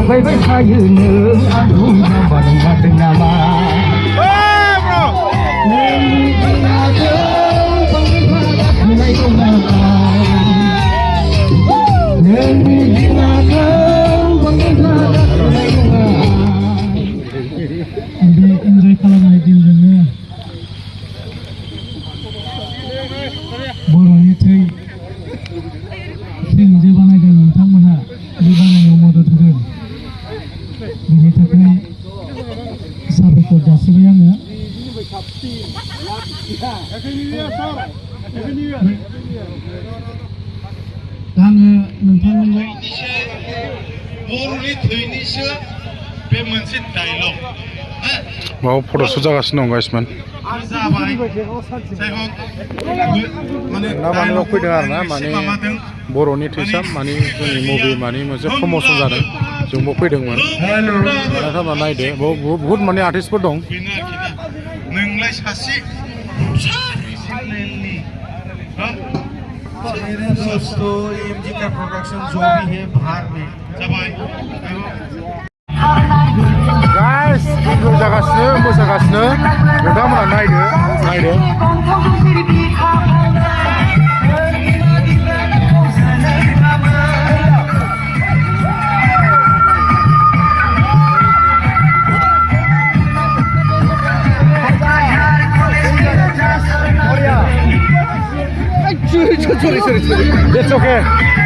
Baby, how you know I'm who nobody nothing about. Enjoy खालामनाय दिनजोंनो बर'नि थै जे बानायदों नोंथांमोनहा बे बानायनायाव मदद होदों बेनि थाखाय साबायखर जासिबाय आङो नोंथांमोननो बर'नि थैनिसो बे मोनसे डायलग माबा फट'सुट जागासिनो दं गाइसमोन नामानियाव फैदों आरो ना माने बर'नि थैसाम माने जोंनि मुभि माने मोनसे प्रमसन जादों जोंबो फैदोंमोन नोंथांमोना नायदो बहुद माने आर्टिस्टफोर दं नोंलाय सासे दोस्तों एमजी का प्रोडक्शन जो भी है बाहर में गाइस भिडिअ जागासिनो मोसागासिनो नोंथांमोना नायदो Sorry. It's okay.